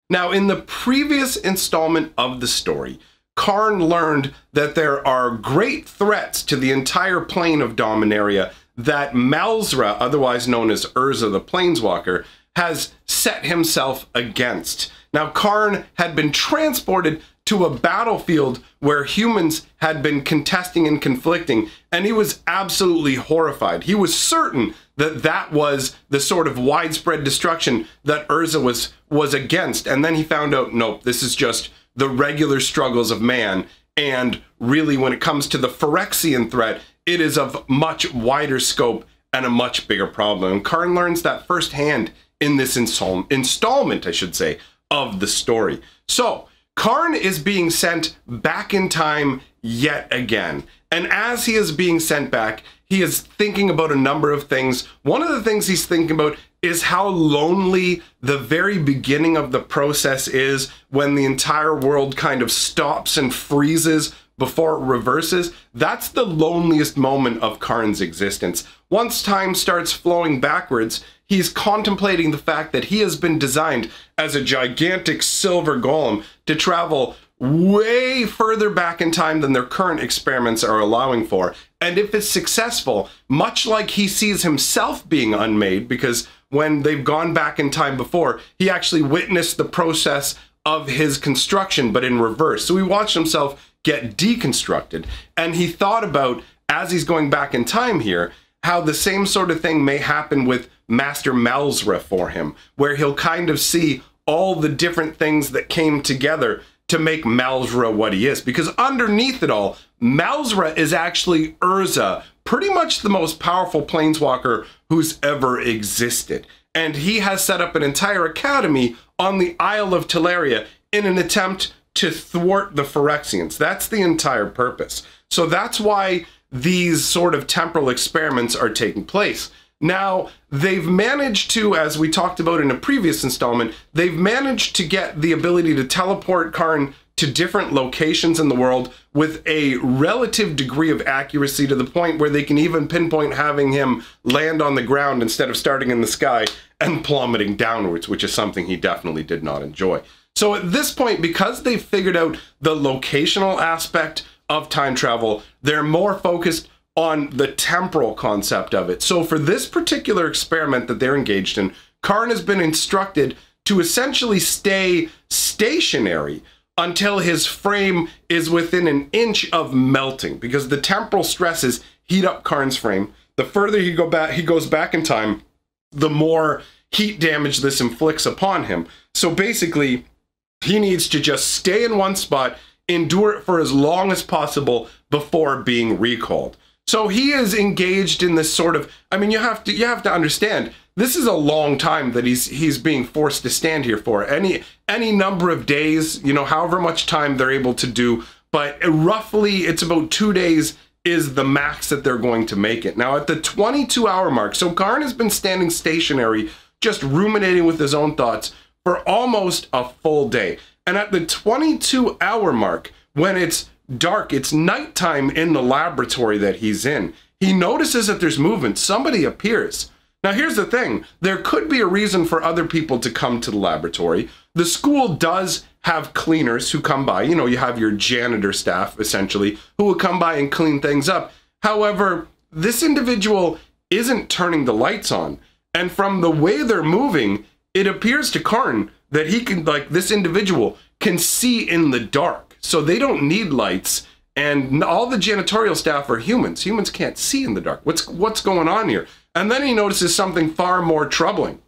Now, in the previous installment of the story, Karn learned that there are great threats to the entire plane of Dominaria that Malzra, otherwise known as Urza the Planeswalker, has set himself against. Now, Karn had been transported to a battlefield where humans had been contesting and conflicting, and he was absolutely horrified. He was certain that that was the sort of widespread destruction that Urza was against, and then he found out, nope, this is just the regular struggles of man, and really when it comes to the Phyrexian threat, it is of much wider scope and a much bigger problem. And Karn learns that firsthand in this installment, I should say, of the story. So, Karn is being sent back in time yet again. And as he is being sent back, he is thinking about a number of things. One of the things he's thinking about is how lonely the very beginning of the process is when the entire world kind of stops and freezes before it reverses. That's the loneliest moment of Karn's existence. Once time starts flowing backwards, he's contemplating the fact that he has been designed as a gigantic silver golem to travel way further back in time than their current experiments are allowing for. And if it's successful, much like he sees himself being unmade, because when they've gone back in time before, he actually witnessed the process of his construction, but in reverse. So he watched himself get deconstructed. And he thought about, as he's going back in time here, how the same sort of thing may happen with Master Malzra for him, where he'll kind of see all the different things that came together to make Malzra what he is. Because underneath it all, Malzra is actually Urza, pretty much the most powerful planeswalker who's ever existed. And he has set up an entire academy on the Isle of Tolaria in an attempt to thwart the Phyrexians. That's the entire purpose. So that's why these sort of temporal experiments are taking place. Now, they've managed to, as we talked about in a previous installment, they've managed to get the ability to teleport Karn to different locations in the world with a relative degree of accuracy, to the point where they can even pinpoint having him land on the ground instead of starting in the sky and plummeting downwards, which is something he definitely did not enjoy. So at this point, because they've figured out the locational aspect of time travel, they're more focused on the temporal concept of it. So for this particular experiment that they're engaged in, Karn has been instructed to essentially stay stationary until his frame is within an inch of melting, because the temporal stresses heat up Karn's frame. The further he goes back in time, the more heat damage this inflicts upon him. So basically, he needs to just stay in one spot, endure it for as long as possible before being recalled. So he is engaged in this sort of, I mean, you have to understand, this is a long time that he's being forced to stand here for. Any number of days, you know, however much time they're able to do, but roughly it's about 2 days is the max that they're going to make it. Now at the 22-hour mark, so Karn has been standing stationary, just ruminating with his own thoughts for almost a full day. And at the 22-hour mark, when it's dark, it's nighttime in the laboratory that he's in, he notices that there's movement. Somebody appears. Now here's the thing, there could be a reason for other people to come to the laboratory. The school does have cleaners who come by. You know, you have your janitor staff, essentially, who will come by and clean things up. However, this individual isn't turning the lights on. And from the way they're moving, it appears to Karn that he can, like, this individual can see in the dark. So they don't need lights, and all the janitorial staff are humans. Humans can't see in the dark. What's going on here? And then he notices something far more troubling,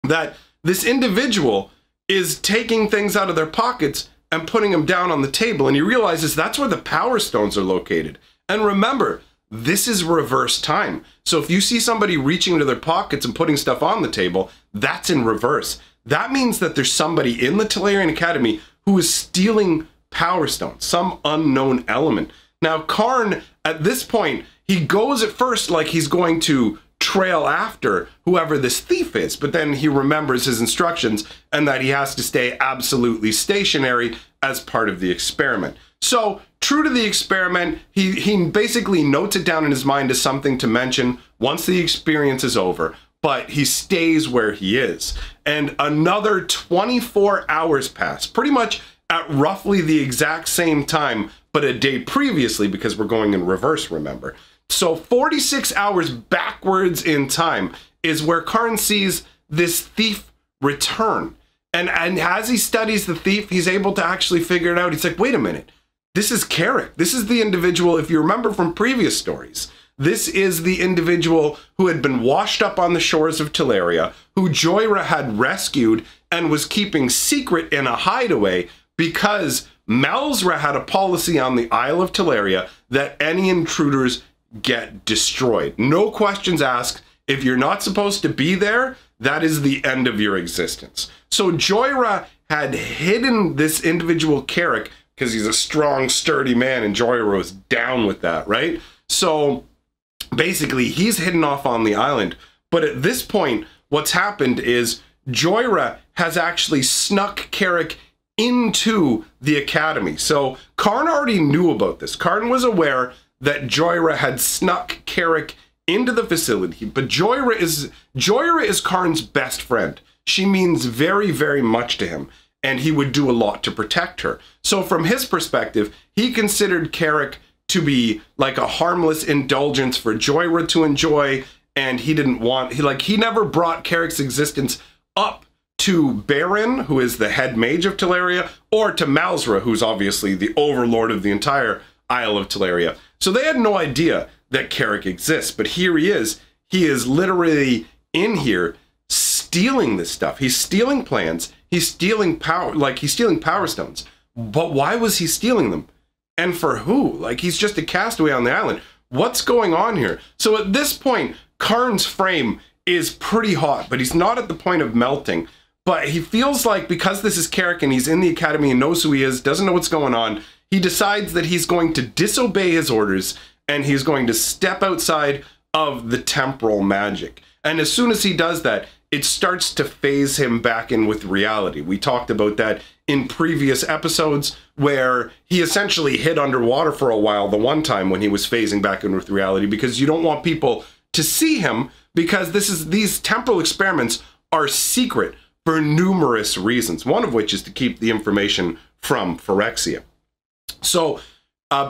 that this individual is taking things out of their pockets and putting them down on the table, and he realizes that's where the power stones are located. And remember, this is reverse time. So if you see somebody reaching into their pockets and putting stuff on the table, that's in reverse. That means that there's somebody in the Tolarian Academy who is stealing power stones, some unknown element. Now Karn, at this point, he goes at first like he's going to trail after whoever this thief is, but then he remembers his instructions and that he has to stay absolutely stationary as part of the experiment. So true to the experiment, he basically notes it down in his mind as something to mention once the experience is over. but he stays where he is. And another 24 hours pass, pretty much at roughly the exact same time, but a day previously, because we're going in reverse, remember. So 46 hours backwards in time is where Karn sees this thief return. And as he studies the thief, he's able to actually figure it out. He's like, wait a minute, this is Carrick. This is the individual, if you remember from previous stories, this is the individual who had been washed up on the shores of Tolaria, who Joyra had rescued and was keeping secret in a hideaway because Malzra had a policy on the Isle of Tolaria that any intruders get destroyed. No questions asked. If you're not supposed to be there, that is the end of your existence. So Joyra had hidden this individual Carrick because he's a strong, sturdy man, and Joyra was down with that, right? So basically, he's hidden off on the island. But at this point, what's happened is Joyra has actually snuck Carrick into the academy. So Karn already knew about this. Karn was aware that Joyra had snuck Carrick into the facility, but Joyra is Karn's best friend. She means very, very much to him, and he would do a lot to protect her. So from his perspective, he considered Carrick to be like a harmless indulgence for Joyra to enjoy, and he didn't want, he never brought Carrick's existence up to Baron, who is the head mage of Tolaria, or to Malzra, who's obviously the overlord of the entire Isle of Tolaria. So they had no idea that Carrick exists, but here he is. He is literally in here stealing this stuff. He's stealing plans. He's stealing power, he's stealing power stones. But why was he stealing them? And for who? Like, he's just a castaway on the island. What's going on here? So at this point, Karn's frame is pretty hot, but he's not at the point of melting. But he feels like, because this is Carrick and he's in the academy and knows who he is, doesn't know what's going on, he decides that he's going to disobey his orders and he's going to step outside of the temporal magic. And as soon as he does that, it starts to phase him back in with reality. We talked about that in previous episodes, where he essentially hid underwater for a while the one time when he was phasing back in with reality, because you don't want people to see him, because these temporal experiments are secret for numerous reasons, one of which is to keep the information from Phyrexia. So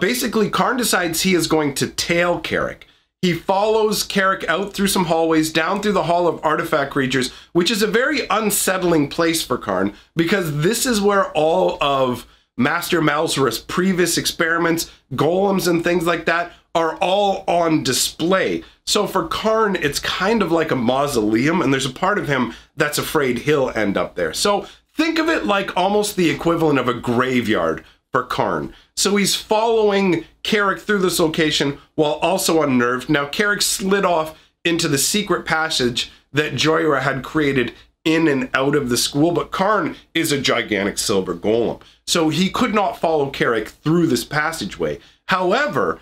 basically, Karn decides he is going to tail Carrick. He follows Carrick out through some hallways, down through the Hall of Artifact Creatures, which is a very unsettling place for Karn, because this is where all of Master Malzra's previous experiments, golems and things like that, are all on display. So for Karn, it's kind of like a mausoleum, and there's a part of him that's afraid he'll end up there. So think of it like almost the equivalent of a graveyard for Karn. So he's following Carrick through this location while also unnerved. Now Carrick slid off into the secret passage that Joyra had created in and out of the school, but Karn is a gigantic silver golem, so he could not follow Carrick through this passageway. However,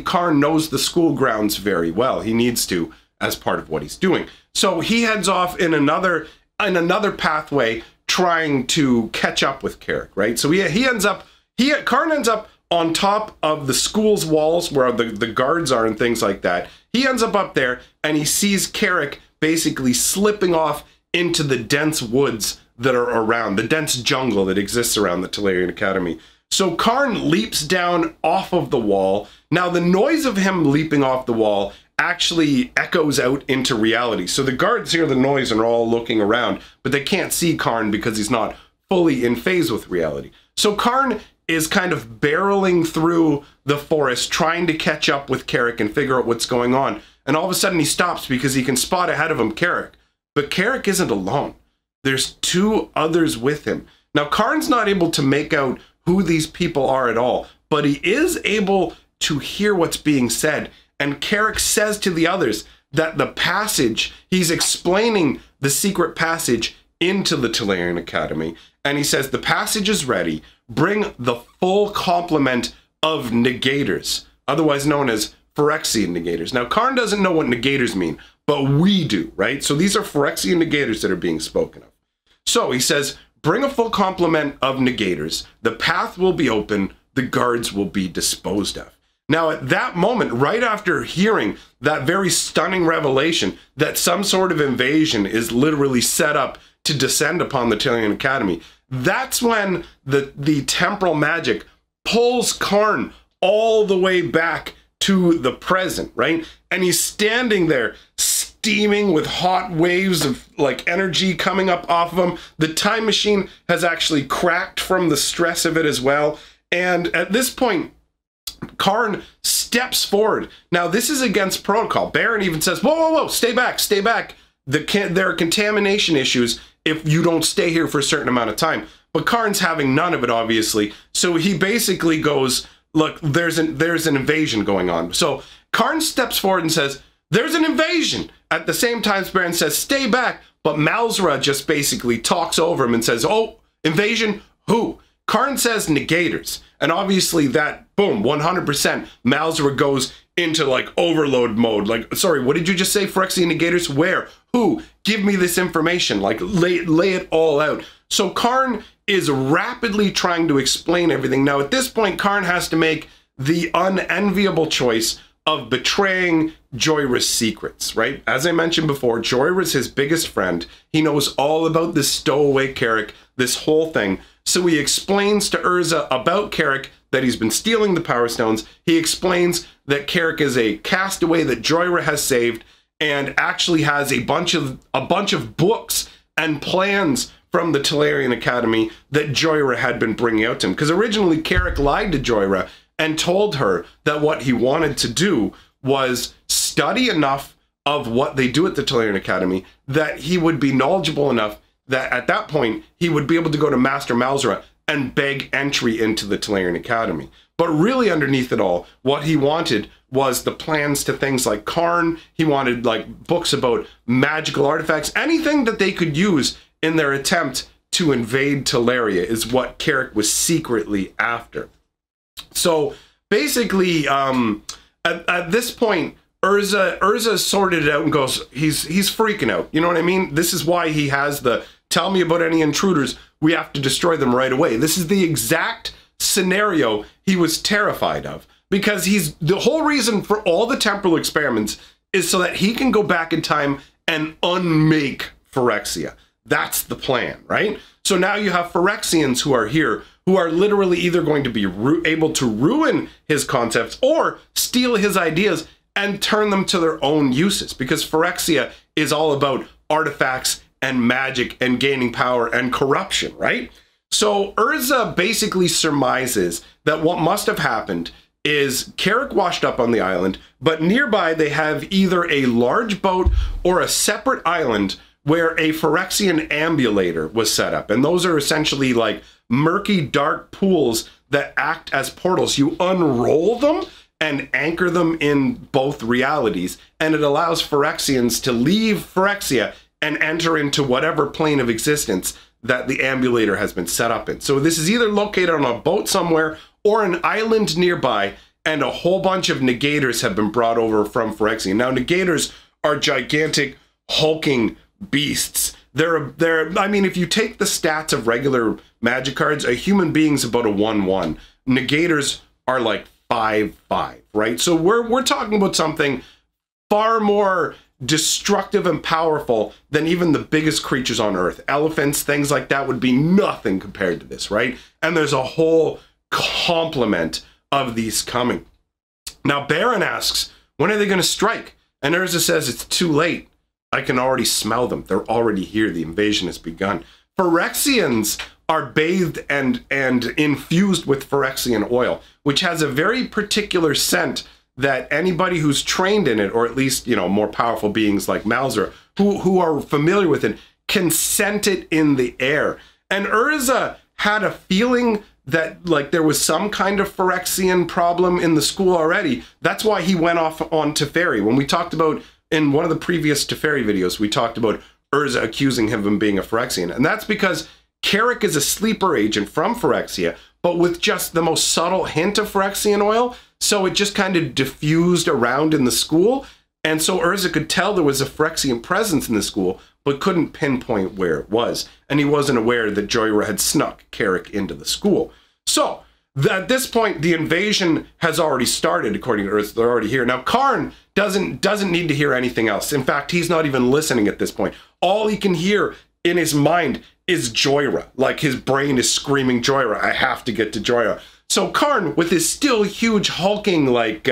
Karn knows the school grounds very well. He needs to, as part of what he's doing. So he heads off in another pathway, trying to catch up with Carrick, right? So Karn ends up on top of the school's walls where the guards are and things like that. He ends up there, and he sees Carrick basically slipping off into the dense woods that are around, the dense jungle that exists around the Tolarian Academy. So Karn leaps down off of the wall. Now the noise of him leaping off the wall actually echoes out into reality. So the guards hear the noise and are all looking around, but they can't see Karn because he's not fully in phase with reality. So Karn is kind of barreling through the forest, trying to catch up with Carrick and figure out what's going on. And all of a sudden he stops because he can spot ahead of him Carrick. But Carrick isn't alone. There's two others with him. Now Karn's not able to make out who these people are at all, but he is able to hear what's being said. And Carrick says to the others that the passage, he's explaining the secret passage into the Tolarian Academy. And he says, the passage is ready. Bring the full complement of negators, otherwise known as Phyrexian negators. Now, Karn doesn't know what negators mean, but we do, right? So these are Phyrexian negators that are being spoken of. So he says, bring a full complement of negators. The path will be open. The guards will be disposed of. Now, at that moment, right after hearing that very stunning revelation that some sort of invasion is literally set up to descend upon the Tolarian Academy, that's when the temporal magic pulls Karn all the way back to the present, right? And he's standing there steaming with hot waves of like energy coming up off of him. The time machine has actually cracked from the stress of it as well. And at this point, Karn steps forward. Now, this is against protocol. Baron even says, whoa, whoa, whoa, stay back, stay back. There are contamination issues if you don't stay here for a certain amount of time. But Karn's having none of it, obviously. So he basically goes, look, there's an invasion going on. So Karn steps forward and says, there's an invasion. At the same time, Baron says, stay back. But Malzra just basically talks over him and says, oh, invasion? Who? Karn says negators. And obviously that, boom, 100%, Malzra goes into like overload mode. Like, sorry, what did you just say? Phyrexia negators? Where? Who? Give me this information. Like, lay it all out. So Karn is rapidly trying to explain everything. Now, at this point, Karn has to make the unenviable choice of betraying Joyra's secrets, right? As I mentioned before, Joyra's his biggest friend. He knows all about this stowaway Carrick, this whole thing. So he explains to Urza about Carrick that he's been stealing the Power Stones. He explains that Carrick is a castaway that Joyra has saved and actually has a bunch of books and plans from the Tolarian Academy that Joyra had been bringing out to him. Because originally Carrick lied to Joyra and told her that what he wanted to do was study enough of what they do at the Tolarian Academy that he would be knowledgeable enough that at that point he would be able to go to Master Malzra and beg entry into the Tolarian Academy. But really underneath it all, what he wanted was the plans to things like Karn. He wanted like books about magical artifacts, anything that they could use in their attempt to invade Tolaria is what Carrick was secretly after. So basically, at this point, Urza sorted it out and goes, he's freaking out. You know what I mean? This is why he has the, tell me about any intruders, we have to destroy them right away. This is the exact scenario he was terrified of. Because the whole reason for all the temporal experiments is so that he can go back in time and unmake Phyrexia. That's the plan, right? So now you have Phyrexians who are here, who are literally either going to be able to ruin his concepts or steal his ideas and turn them to their own uses. Because Phyrexia is all about artifacts and magic and gaining power and corruption, right? So Urza basically surmises that what must have happened is Carrick washed up on the island, but nearby they have either a large boat or a separate island where a Phyrexian ambulator was set up. And those are essentially like murky, dark pools that act as portals. You unroll them and anchor them in both realities, and it allows Phyrexians to leave Phyrexia and enter into whatever plane of existence that the ambulator has been set up in. So this is either located on a boat somewhere or an island nearby, and a whole bunch of negators have been brought over from Phyrexia. Now, negators are gigantic, hulking beasts. I mean, if you take the stats of regular magic cards, a human being's about a 1/1. Negators are like 5/5, right? So we're talking about something far more destructive and powerful than even the biggest creatures on Earth. Elephants, things like that would be nothing compared to this, right? And there's a whole complement of these coming. Now, Baron asks, when are they going to strike? And Urza says, it's too late. I can already smell them. They're already here. The invasion has begun. Phyrexians are bathed and infused with Phyrexian oil, which has a very particular scent that anybody who's trained in it, or at least, you know, more powerful beings like Malzra, who are familiar with it, can scent it in the air. And Urza had a feeling that like there was some kind of Phyrexian problem in the school already. That's why he went off on Teferi. When we talked about, in one of the previous Teferi videos, we talked about Urza accusing him of being a Phyrexian. And that's because Carrick is a sleeper agent from Phyrexia, but with just the most subtle hint of Phyrexian oil. So it just kind of diffused around in the school. And so Urza could tell there was a Phyrexian presence in the school, but couldn't pinpoint where it was. And he wasn't aware that Joyra had snuck Carrick into the school. So At this point, the invasion has already started, according to Earth. They're already here. Now, Karn doesn't need to hear anything else. In fact, he's not even listening at this point. All he can hear in his mind is Joyra. Like, his brain is screaming, Joyra, I have to get to Joyra. So Karn, with his still huge hulking, like,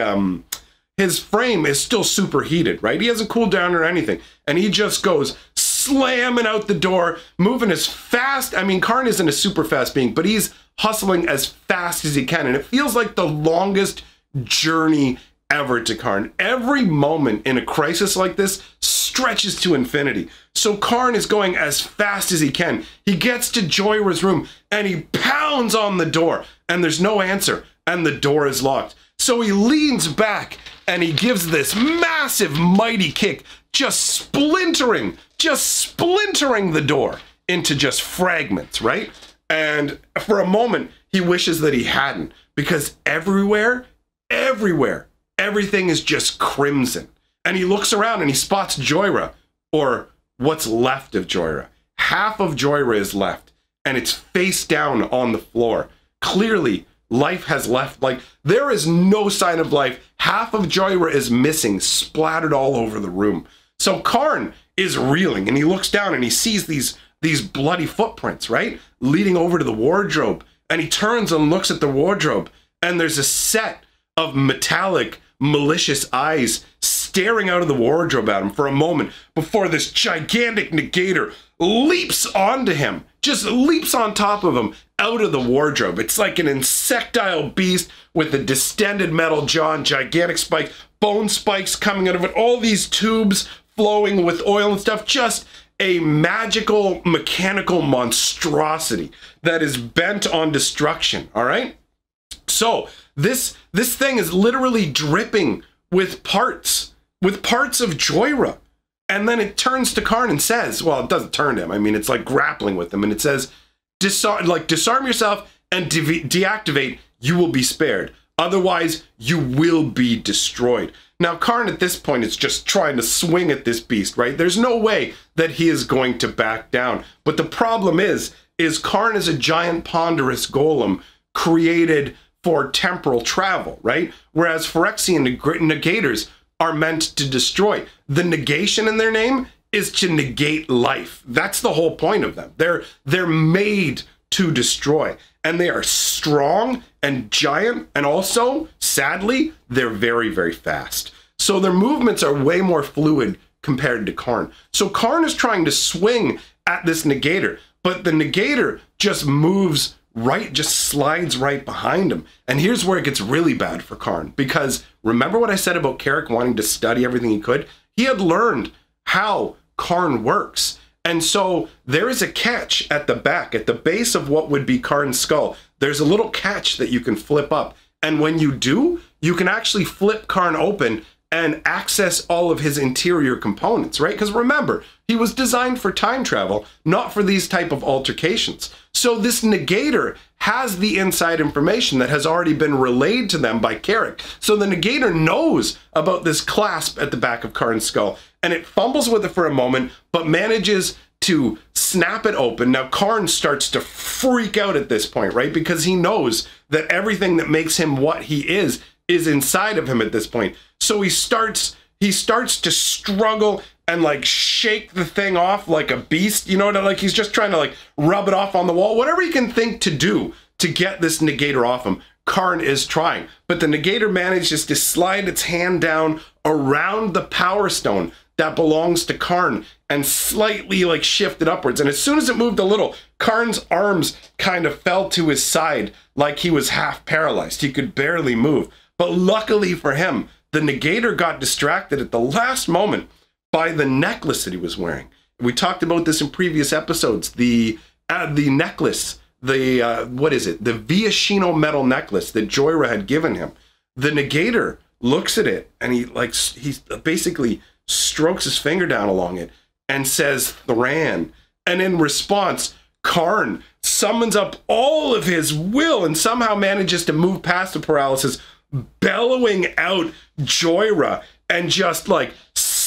his frame is still superheated, right? He hasn't cooled down or anything. And he just goes slamming out the door, moving as fast. I mean, Karn isn't a super fast being, but he's hustling as fast as he can. And it feels like the longest journey ever to Karn. Every moment in a crisis like this stretches to infinity. So Karn is going as fast as he can. He gets to Joyra's room and he pounds on the door and there's no answer and the door is locked. So he leans back and he gives this massive, mighty kick, just splintering the door into just fragments, right? And for a moment, he wishes that he hadn't, because everywhere, everything is just crimson. And he looks around and he spots Joyra, or what's left of Joyra. Half of Joyra is left, and it's face down on the floor. Clearly, life has left. Like, there is no sign of life. Half of Joyra is missing, splattered all over the room. So Karn is reeling, and he looks down and he sees these bloody footprints, right? Leading over to the wardrobe. And he turns and looks at the wardrobe, and there's a set of metallic, malicious eyes staring out of the wardrobe at him for a moment before this gigantic negator leaps onto him, just leaps on top of him out of the wardrobe. It's like an insectile beast with a distended metal jaw and gigantic spikes, bone spikes coming out of it, all these tubes flowing with oil and stuff, just a magical, mechanical monstrosity that is bent on destruction, all right? So this thing is literally dripping with parts of Joyra. And then it turns to Karn and says, well, it doesn't turn to him. I mean, it's like grappling with him. And it says, disarm yourself and deactivate, you will be spared. Otherwise, you will be destroyed. Now, Karn at this point is just trying to swing at this beast, right? There's no way that he is going to back down. But the problem is Karn is a giant ponderous golem created for temporal travel, right? Whereas Phyrexian negators are meant to destroy. The negation in their name is to negate life. That's the whole point of them. They're made to destroy. And they are strong and giant, and also, sadly, they're very, very fast. So their movements are way more fluid compared to Karn. So Karn is trying to swing at this negator, but the negator just moves right, just slides right behind him. And here's where it gets really bad for Karn, because remember what I said about Carrick wanting to study everything he could? He had learned how Karn works. And so there is a catch at the back, at the base of what would be Karn's skull. There's a little catch that you can flip up. And when you do, you can actually flip Karn open and access all of his interior components, right? Because remember, he was designed for time travel, not for these type of altercations. So this negator has the inside information that has already been relayed to them by Carrick. So the negator knows about this clasp at the back of Karn's skull, and it fumbles with it for a moment, but manages to snap it open. Now Karn starts to freak out at this point, right? Because he knows that everything that makes him what he is inside of him at this point. So he starts to struggle and like shake the thing off like a beast, you know, like he's just trying to like rub it off on the wall, whatever he can think to do to get this negator off him. Karn is trying, but the negator manages to slide its hand down around the power stone that belongs to Karn and slightly like shift it upwards. And as soon as it moved a little, Karn's arms kind of fell to his side like he was half paralyzed. He could barely move. But luckily for him, the negator got distracted at the last moment by the necklace that he was wearing. We talked about this in previous episodes. The necklace, what is it? The Viashino metal necklace that Joyra had given him. The negator looks at it and he basically strokes his finger down along it and says, Thran. And in response, Karn summons up all of his will and somehow manages to move past the paralysis, bellowing out Joyra and just like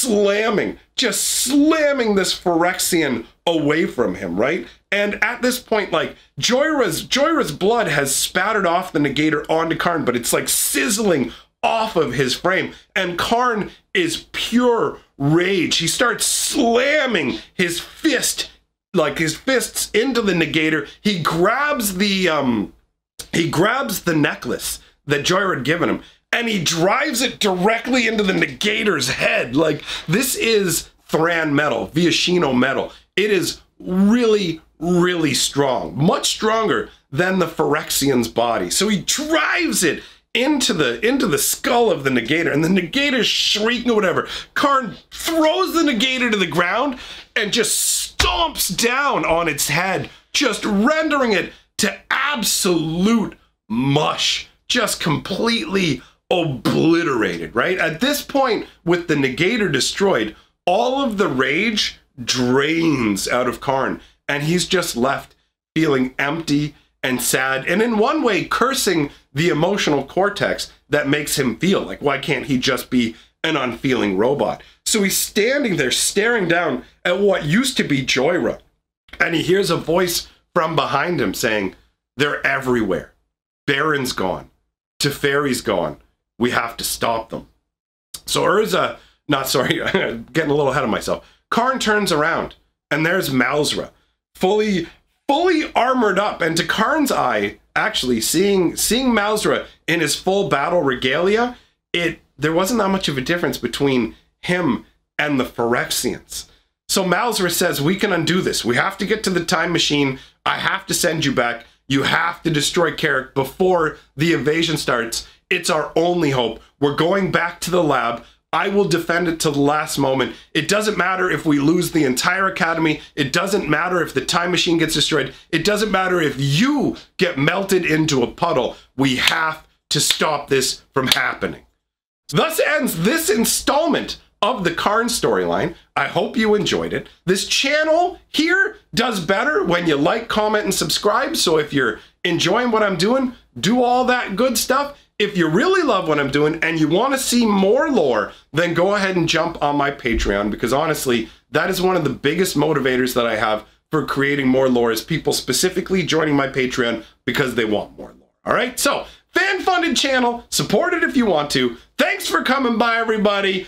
just slamming this Phyrexian away from him, right? And at this point, like, Joyra's blood has spattered off the negator onto Karn, but it's like sizzling off of his frame. And Karn is pure rage. He starts slamming his fists into the negator. He grabs the necklace that Joyra had given him, and he drives it directly into the negator's head. Like, this is Thran metal, Viashino metal. It is really, really strong, much stronger than the Phyrexian's body. So he drives it into the skull of the negator, and the negator's shrieking or whatever. Karn throws the negator to the ground and just stomps down on its head, just rendering it to absolute mush, just completely obliterated, right? At this point, with the negator destroyed, all of the rage drains out of Karn, and he's just left feeling empty and sad, and in one way cursing the emotional cortex that makes him feel. Like, why can't he just be an unfeeling robot? So he's standing there staring down at what used to be Joyra, and he hears a voice from behind him saying, "They're everywhere. Baron's gone. Teferi's gone. We have to stop them." So Urza, getting a little ahead of myself. Karn turns around, and there's Malzra, fully armored up, and to Karn's eye, actually, seeing Malzra in his full battle regalia, there wasn't that much of a difference between him and the Phyrexians. So Malzra says, "We can undo this. We have to get to the time machine. I have to send you back. You have to destroy Carrick before the invasion starts. It's our only hope. We're going back to the lab. I will defend it till the last moment. It doesn't matter if we lose the entire academy. It doesn't matter if the time machine gets destroyed. It doesn't matter if you get melted into a puddle. We have to stop this from happening." Thus ends this installment of the Karn storyline. I hope you enjoyed it. This channel here does better when you like, comment, and subscribe. So if you're enjoying what I'm doing, do all that good stuff. If you really love what I'm doing and you want to see more lore, then go ahead and jump on my Patreon, because honestly, that is one of the biggest motivators that I have for creating more lore, is people specifically joining my Patreon because they want more lore. All right, so fan-funded channel, support it if you want to. Thanks for coming by, everybody.